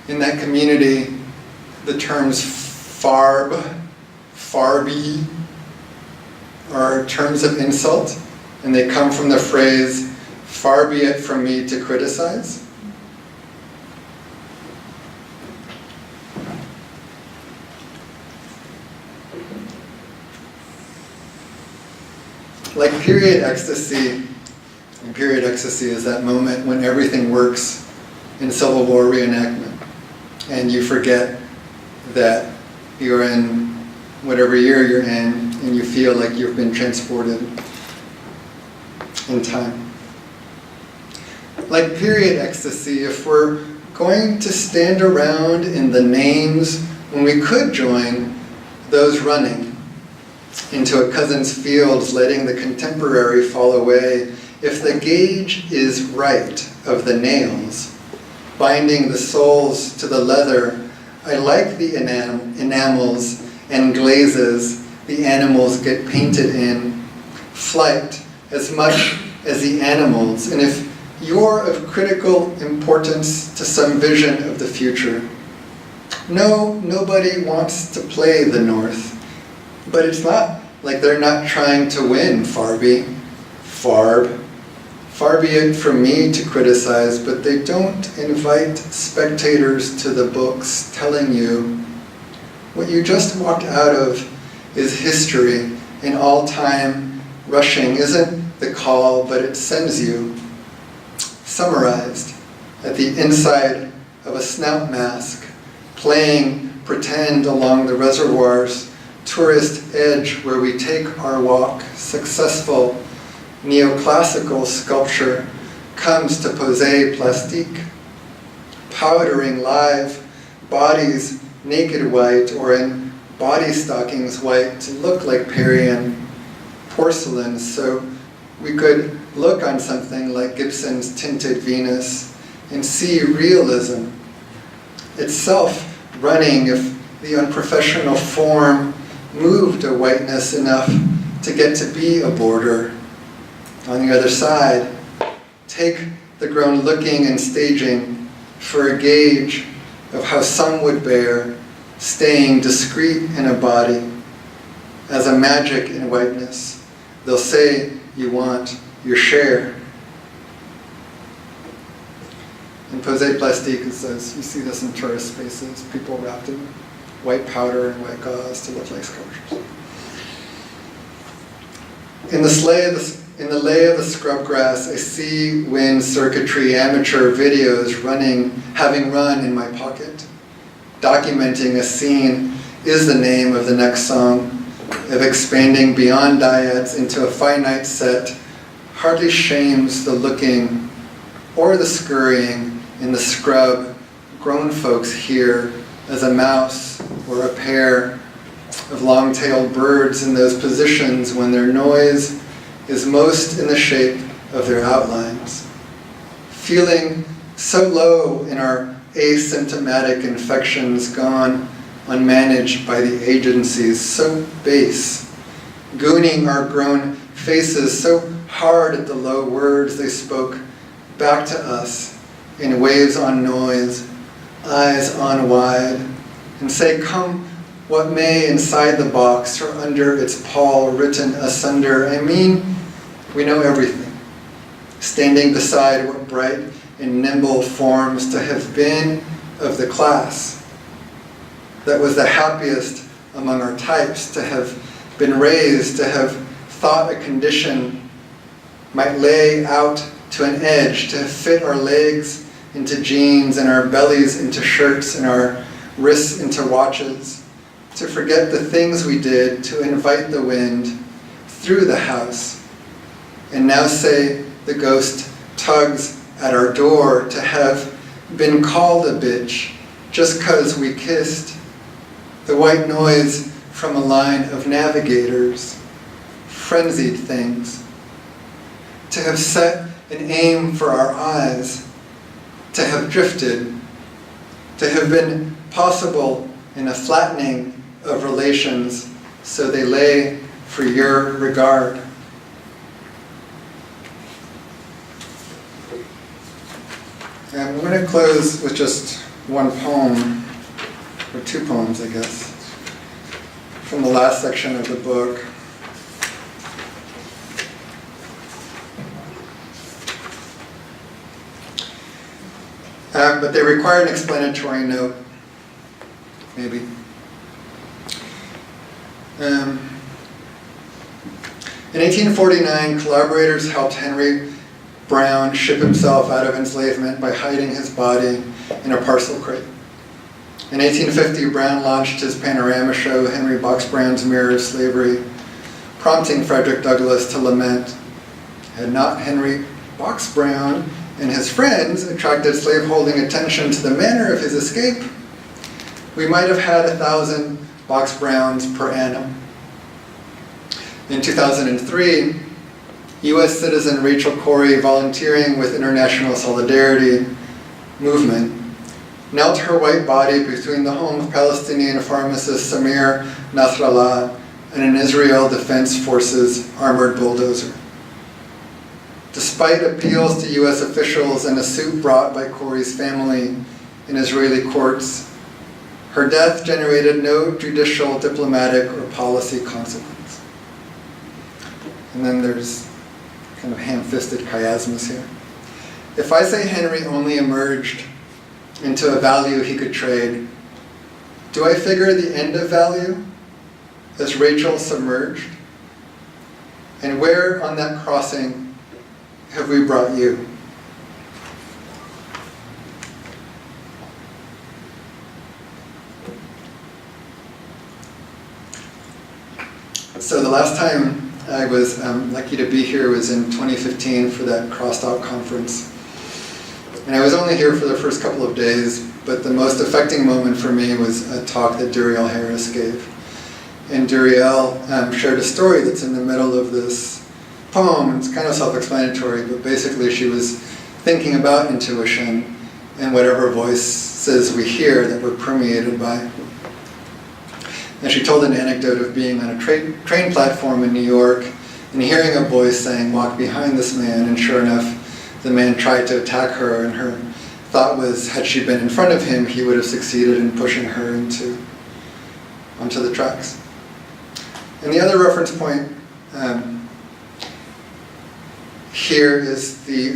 [SPEAKER 4] In that community, the terms farb, farby, are terms of insult, and they come from the phrase, far be it from me to criticize. Like period ecstasy, and period ecstasy is that moment when everything works in Civil War reenactment, and you forget that you're in whatever year you're in, and you feel like you've been transported in time. Like period ecstasy, if we're going to stand around in the names when we could join those running into a cousin's fields, letting the contemporary fall away, if the gauge is right of the nails, binding the soles to the leather, I like the enamels and glazes the animals get painted in, flight as much as the animals. And if you're of critical importance to some vision of the future, no, nobody wants to play the North, but it's not like they're not trying to win, Farby, Farb. Far be it from me to criticize, but they don't invite spectators to the books telling you what you just walked out of is history, and all-time rushing isn't the call, but it sends you, summarized, at the inside of a snout mask, playing pretend along the reservoir's tourist edge where we take our walk, successful neoclassical sculpture comes to poser plastique, powdering live bodies naked white or in body stockings white to look like Parian porcelain, so we could look on something like Gibson's Tinted Venus and see realism itself running if the unprofessional form moved a whiteness enough to get to be a border. On the other side, take the grown looking and staging for a gauge of how some would bear staying discreet in a body as a magic in whiteness. They'll say you want your share. And posé plastique is this, you see this in tourist spaces, people wrapped in white powder and white gauze to look like sculptures. In the lay of the scrub grass, I see wind circuitry amateur videos having run in my pocket. Documenting a scene is the name of the next song, of expanding beyond dyads into a finite set, hardly shames the looking or the scurrying in the scrub grown folks hear as a mouse or a pair of long-tailed birds in those positions when their noise is most in the shape of their outlines. Feeling so low in our asymptomatic infections gone unmanaged by the agencies, so base, gooning our grown faces so hard at the low words they spoke back to us in waves on noise, eyes on wide, and say, come what may inside the box or under its pall written asunder. I mean, we know everything, standing beside what bright and nimble forms to have been of the class that was the happiest among our types, to have been raised, to have thought a condition might lay out to an edge, to have fit our legs into jeans and our bellies into shirts and our wrists into watches, to forget the things we did to invite the wind through the house, and now say the ghost tugs at our door, to have been called a bitch just 'cause we kissed, the white noise from a line of navigators, frenzied things, to have set an aim for our eyes, to have drifted, to have been possible in a flattening of relations so they lay for your regard. And I'm going to close with just one poem, or two poems, I guess, from the last section of the book. But they require an explanatory note, maybe. In 1849, collaborators helped Henry Brown ship himself out of enslavement by hiding his body in a parcel crate. In 1850, Brown launched his panorama show, Henry Box Brown's Mirror of Slavery, prompting Frederick Douglass to lament, had not Henry Box Brown and his friends attracted slaveholding attention to the manner of his escape, we might have had 1,000 Box Browns per annum. In 2003, U.S. citizen Rachel Corrie, volunteering with International Solidarity Movement, knelt her white body between the home of Palestinian pharmacist Samir Nasrallah and an Israel Defense Forces armored bulldozer. Despite appeals to U.S. officials and a suit brought by Corrie's family in Israeli courts, her death generated no judicial, diplomatic, or policy consequence. And then there's kind of ham-fisted chiasmus here. If I say Henry only emerged into a value he could trade, do I figure the end of value as Rachel submerged? And where on that crossing have we brought you? So the last time I was lucky to be here was in 2015 for that Crossed Out conference. And I was only here for the first couple of days, but the most affecting moment for me was a talk that Duriel Harris gave. And Duriel shared a story that's in the middle of this poem. It's kind of self-explanatory, but basically she was thinking about intuition and whatever voices we hear that we're permeated by. And she told an anecdote of being on a train platform in New York and hearing a voice saying, "Walk behind this man," and sure enough, the man tried to attack her, and her thought was, had she been in front of him, he would have succeeded in pushing her onto the tracks. And the other reference point here is the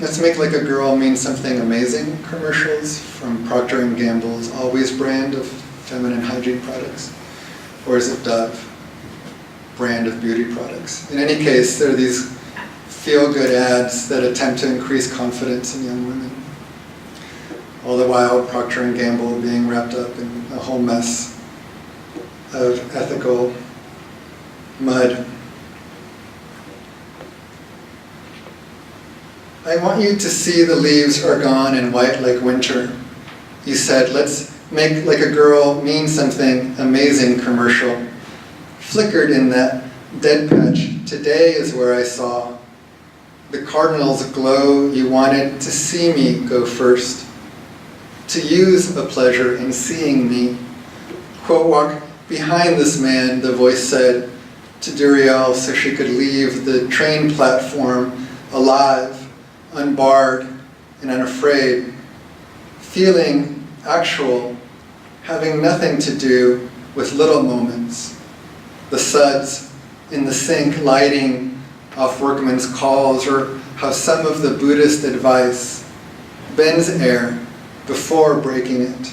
[SPEAKER 4] "Let's Make Like a Girl Mean Something Amazing" commercials from Procter & Gamble's Always brand of feminine hygiene products. Or is it Dove brand of beauty products? In any case, there are these feel-good ads that attempt to increase confidence in young women. All the while, Procter & Gamble being wrapped up in a whole mess of ethical mud. I want you to see the leaves are gone and white like winter. You said, "Let's make like a girl mean something amazing" commercial. Flickered in that dead patch. Today is where I saw the cardinal's glow. You wanted to see me go first, to use a pleasure in seeing me. Quote, "Walk behind this man," the voice said to Duriel so she could leave the train platform alive, unbarred, and unafraid, feeling actual, having nothing to do with little moments. The suds in the sink lighting off workmen's calls, or how some of the Buddhist advice bends air before breaking it.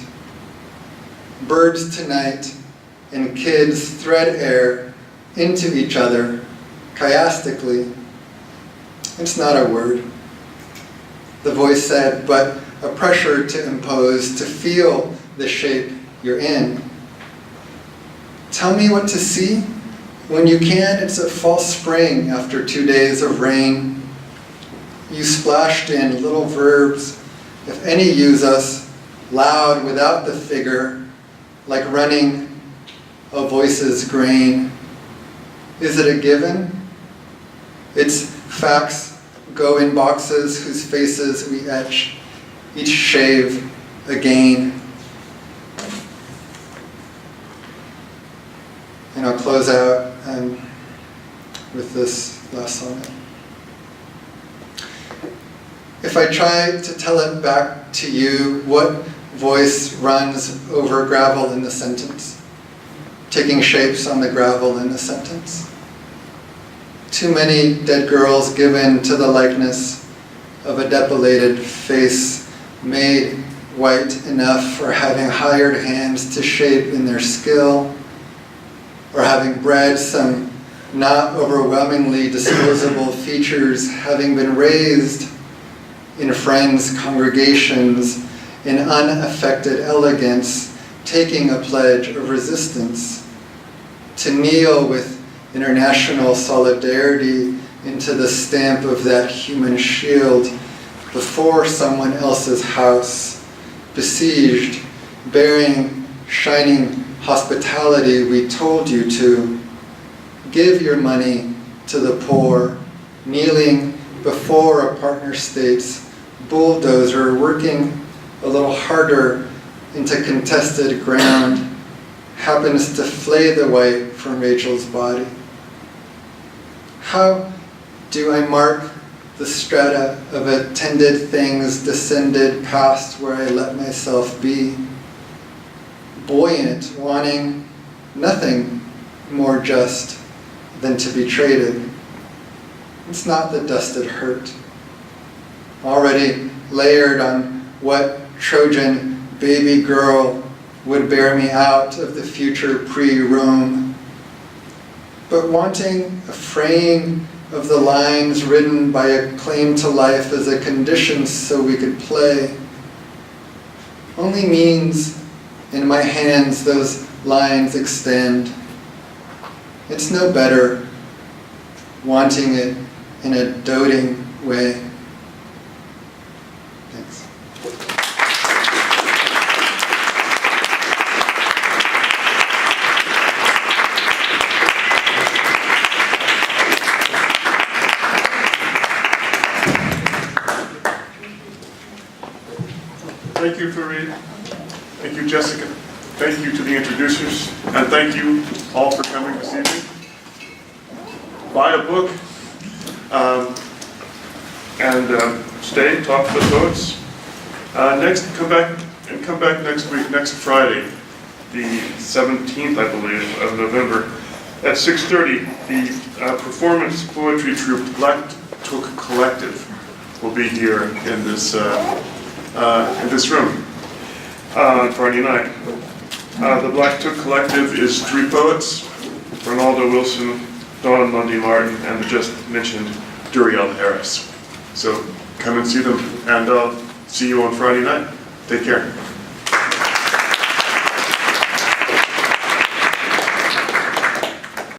[SPEAKER 4] Birds tonight and kids thread air into each other chiastically. It's not a word, the voice said, but a pressure to impose, to feel the shape you're in. Tell me what to see. When you can, it's a false spring after 2 days of rain. You splashed in little verbs, if any use us, loud without the figure, like running a voice's grain. Is it a given? It's facts go in boxes whose faces we etch, each shave again. And I'll close out with this last sonnet. If I try to tell it back to you, what voice runs over gravel in the sentence, taking shapes on the gravel in the sentence? Too many dead girls given to the likeness of a depilated face, made white enough for having hired hands to shape in their skill, or having bred some not overwhelmingly disposable features, having been raised in friends' congregations in unaffected elegance, taking a pledge of resistance, to kneel with international solidarity into the stamp of that human shield before someone else's house, besieged, bearing shining hospitality we told you to. Give your money to the poor, kneeling before a partner state's bulldozer, working a little harder into contested ground, happens to flay the white from Rachel's body. How do I mark the strata of attended things descended past where I let myself be? Buoyant, wanting nothing more just than to be traded. It's not the dusted hurt, already layered on what Trojan baby girl would bear me out of the future pre-Rome, but wanting a fraying of the lines written by a claim to life as a condition so we could play, only means in my hands those lines extend. It's no better wanting it in a doting way. Thanks.
[SPEAKER 1] Thank you, Farid. Thank you, Jessica. Thank you to the introducers. And thank you all for coming this evening. Buy a book and stay, talk to the poets. Come back next week, next Friday, the 17th, I believe, of November, at 6:30. The performance poetry troupe Black Took Collective will be here in this room on Friday night. The Black Took Collective is 3 poets: Ronaldo Wilson, Dawn Lundy Martin, and the just mentioned Duriel Harris. So come and see them, and I'll see you on Friday night. Take care.